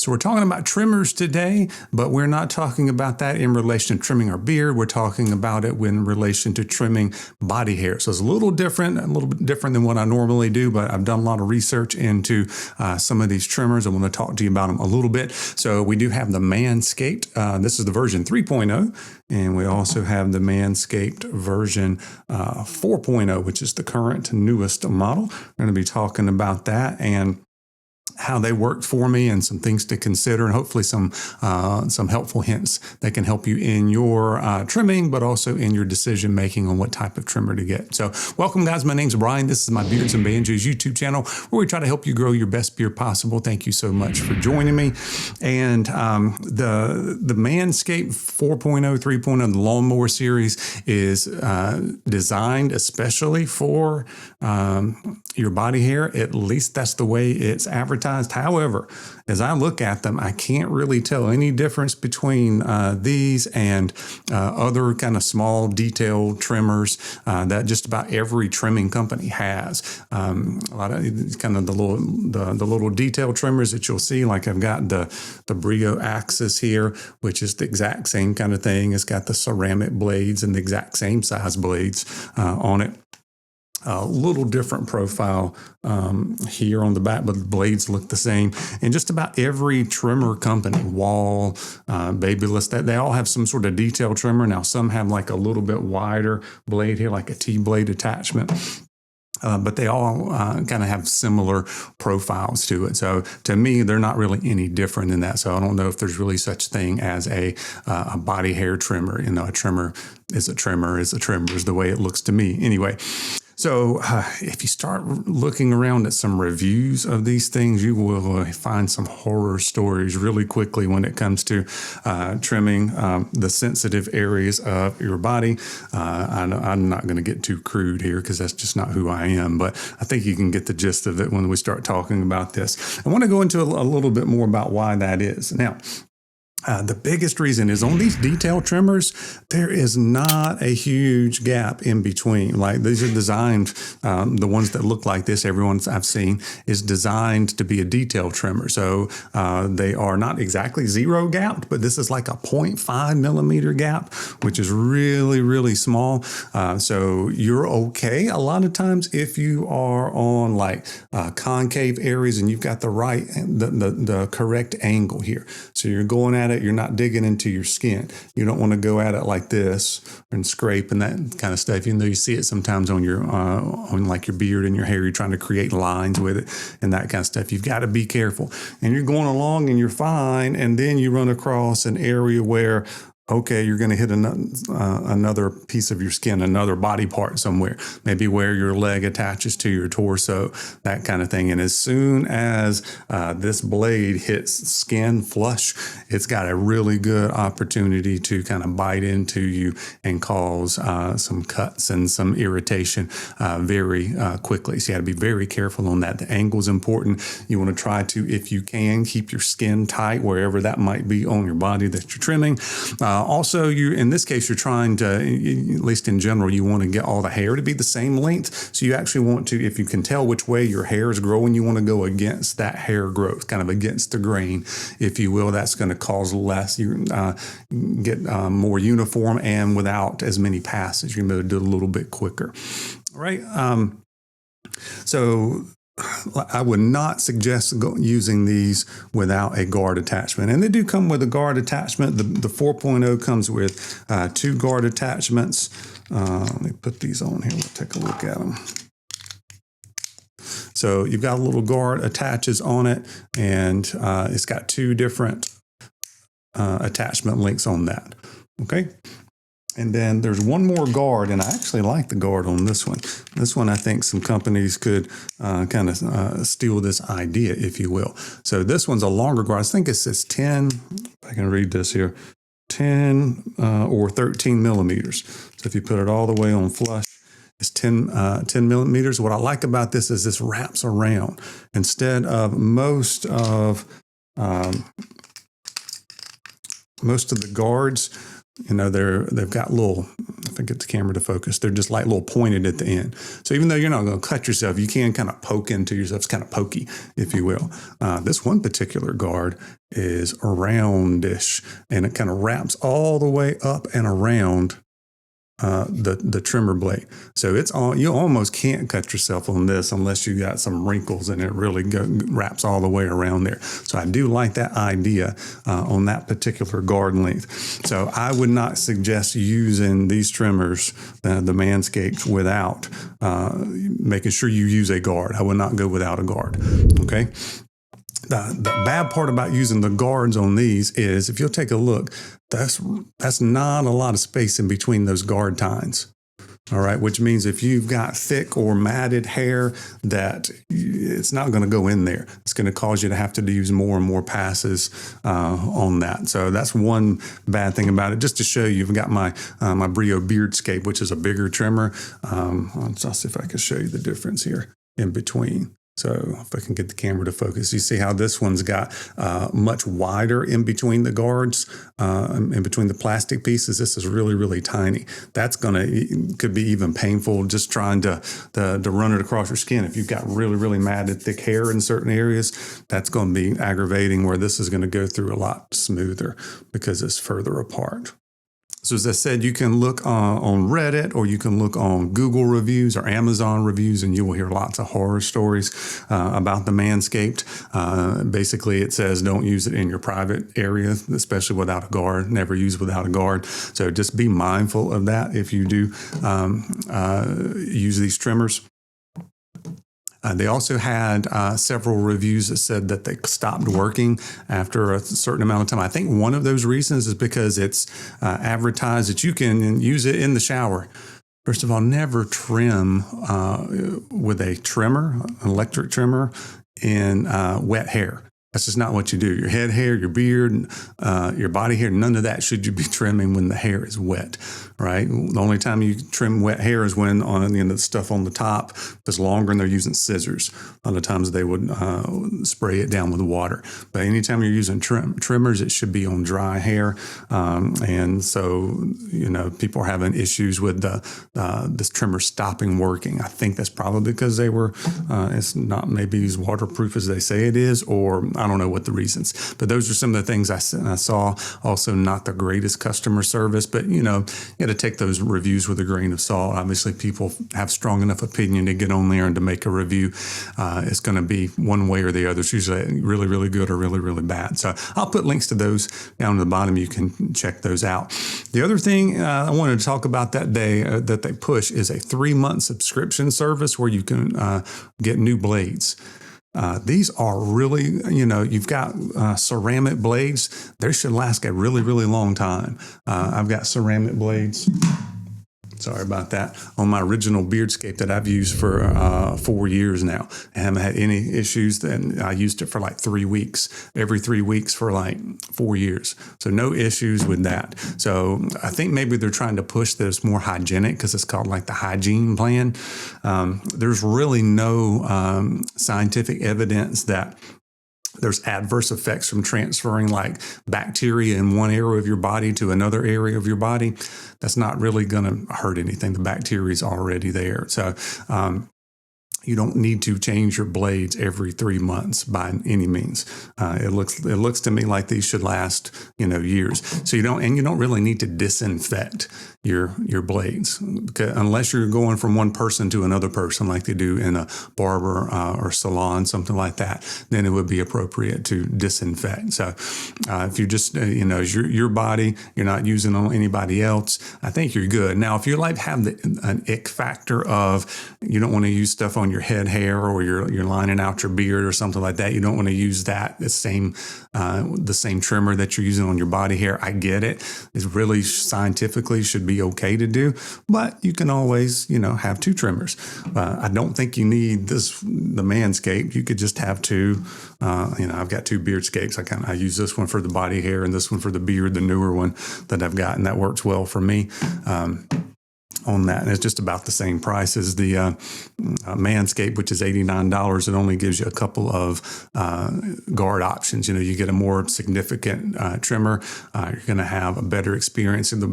So we're talking about trimmers today, but we're not talking about that in relation to trimming our beard. We're talking about it in relation to trimming body hair. So it's a little bit different than what I normally do, but I've done a lot of research into some of these trimmers. I want to talk to you about them a little bit. So we do have the Manscaped. This is the version 3.0, and we also have the Manscaped version 4.0, which is the current newest model. We're going to be talking about that and how they worked for me and some things to consider, and hopefully some helpful hints that can help you in your trimming, but also in your decision making on what type of trimmer to get. So welcome, guys. My name's Brian. This is my Beards and Banjos YouTube channel where we try to help you grow your best beard possible. Thank you so much for joining me. And the Manscaped 4.0, 3.0, the Lawnmower series is designed especially for your body hair. At least that's the way it's advertised. However, as I look at them, I can't really tell any difference between these and other kind of small detail trimmers that just about every trimming company has. A lot of kind of the little detail trimmers that you'll see, like I've got the Brio Axis here, which is the exact same kind of thing. It's got the ceramic blades and the exact same size blades on it. A little different profile here on the back, but the blades look the same. And just about every trimmer company, Wahl, Babyliss, that they all have some sort of detail trimmer. Now, some have like a little bit wider blade here, like a T-blade attachment. But they all kind of have similar profiles to it. So to me, they're not really any different than that. So I don't know if there's really such thing as a body hair trimmer. You know, a trimmer is a trimmer is the way it looks to me. Anyway. So if you start looking around at some reviews of these things, you will find some horror stories really quickly when it comes to trimming the sensitive areas of your body. I'm not going to get too crude here because that's just not who I am, but I think you can get the gist of it when we start talking about this. I want to go into a little bit more about why that is. Now, the biggest reason is on these detail trimmers, there is not a huge gap in between. Like these are designed, the ones that look like this, everyone I've seen is designed to be a detail trimmer. So they are not exactly zero gapped, but this is like a 0.5 millimeter gap, which is really, really small. So you're okay a lot of times if you are on like concave areas and you've got the correct angle here. So you're going at it. You're not digging into your skin. You don't want to go at it like this and scrape and that kind of stuff. Even though you see it sometimes on your on like your beard and your hair, you're trying to create lines with it and that kind of stuff. You've got to be careful. And you're going along and you're fine, and then you run across an area where okay, you're going to hit another piece of your skin, another body part somewhere, maybe where your leg attaches to your torso, that kind of thing. And as soon as this blade hits skin flush, it's got a really good opportunity to kind of bite into you and cause some cuts and some irritation very quickly. So you got to be very careful on that. The angle is important. You want to try to, if you can, keep your skin tight wherever that might be on your body that you're trimming. Also, in this case, you're trying to, at least in general, you want to get all the hair to be the same length. So you actually want to, if you can tell which way your hair is growing, you want to go against that hair growth, kind of against the grain, if you will. That's going to cause less, you get more uniform and without as many passes. You're going to do it a little bit quicker. All right. So I would not suggest using these without a guard attachment. And they do come with a guard attachment. The 4.0 comes with 2 guard attachments. Let me put these on here. We'll take a look at them. So you've got a little guard attaches on it, and it's got 2 different attachment links on that. Okay. And then there's one more guard, and I actually like the guard on this one. This one, I think some companies could kind of steal this idea, if you will. So this one's a longer guard. I think it says 10, if I can read this here, 10 or 13 millimeters. So if you put it all the way on flush, it's 10 millimeters. What I like about this is this wraps around. Instead of most of the guards, they've got little, if I get the camera to focus, they're just like little pointed at the end. So even though you're not going to cut yourself, you can kind of poke into yourself. It's kind of pokey, if you will. This one particular guard is roundish, and it kind of wraps all the way up and around the trimmer blade. So you almost can't cut yourself on this unless you got some wrinkles and it really wraps all the way around there. So I do like that idea on that particular guard length. So I would not suggest using these trimmers, the Manscaped, without making sure you use a guard. I would not go without a guard. Okay. The bad part about using the guards on these is, if you'll take a look, that's not a lot of space in between those guard tines. All right, which means if you've got thick or matted hair, that it's not going to go in there. It's going to cause you to have to use more and more passes on that. So that's one bad thing about it. Just to show you, I've got my Brio Beardscape, which is a bigger trimmer. I'll see if I can show you the difference here in between. So if I can get the camera to focus, you see how this one's got much wider in between the guards, in between the plastic pieces. This is really, really tiny. That's could be even painful just trying to run it across your skin. If you've got really, really matted thick hair in certain areas, that's going to be aggravating, where this is going to go through a lot smoother because it's further apart. So as I said, you can look on Reddit, or you can look on Google reviews or Amazon reviews, and you will hear lots of horror stories about the Manscaped. Basically, it says don't use it in your private area, especially without a guard. Never use without a guard. So just be mindful of that if you do use these trimmers. They also had several reviews that said that they stopped working after a certain amount of time. I think one of those reasons is because it's advertised that you can use it in the shower. First of all, never trim with a trimmer, an electric trimmer, in wet hair. That's just not what you do. Your head hair, your beard, your body hair, none of that should you be trimming when the hair is wet, right? The only time you trim wet hair is when on the end of the stuff on the top is longer and they're using scissors. A lot of times they would spray it down with water. But anytime you're using trimmers, it should be on dry hair. And so, people are having issues with this trimmer stopping working. I think that's probably because it's not maybe as waterproof as they say it is, or I don't know what the reasons, but those are some of the things I saw. Also, not the greatest customer service, but you got to take those reviews with a grain of salt. Obviously, people have strong enough opinion to get on there and to make a review. It's going to be one way or the other. It's usually really, really good or really, really bad. So I'll put links to those down at the bottom. You can check those out. The other thing I wanted to talk about that day that they push is a 3-month subscription service where you can get new blades. These are really, you've got ceramic blades. They should last a really, really long time. I've got ceramic blades. Sorry about that. On my original Beardscape that I've used for 4 years now. I haven't had any issues. Then I used it for like 3 weeks, every 3 weeks for like 4 years. So no issues with that. So I think maybe they're trying to push this more hygienic because it's called like the hygiene plan. There's really no scientific evidence that there's adverse effects from transferring like bacteria in one area of your body to another area of your body. That's not really going to hurt anything. The bacteria is already there. So you don't need to change your blades every 3 months by any means. It looks to me like these should last, years. So you don't really need to disinfect your blades, because unless you're going from one person to another person like they do in a barber or salon, something like that, then it would be appropriate to disinfect. So if you just, your body, you're not using on anybody else, I think you're good. Now, if you have an ick factor of you don't want to use stuff on your head hair, or you're lining out your beard or something like that, you don't want to use the same trimmer that you're using on your body hair. I get it. It's really scientifically should be okay to do, but you can always, have 2 trimmers. I don't think you need the Manscaped. You could just have 2. I've got 2 Beardscapes. I use this one for the body hair and this one for the beard, the newer one that I've got, and that works well for me. on that. And it's just about the same price as the Manscaped, which is $89. It only gives you a couple of guard options. You get a more significant trimmer. You're going to have a better experience. And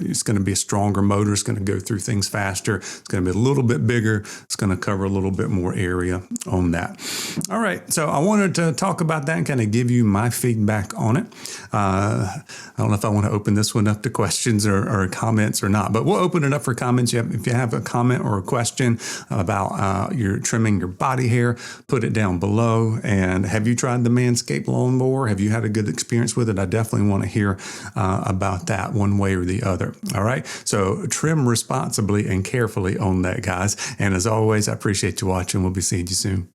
it's going to be a stronger motor. It's going to go through things faster. It's going to be a little bit bigger. It's going to cover a little bit more area on that. All right. So I wanted to talk about that and kind of give you my feedback on it. I don't know if I want to open this one up to questions or comments or not, but we'll open it up for comments. If you have a comment or a question about your trimming your body hair, put it down below. And have you tried the Manscaped lawnmower? Have you had a good experience with it? I definitely want to hear about that one way or the other. All right. So trim responsibly and carefully on that, guys. And as always, I appreciate you watching. We'll be seeing you soon.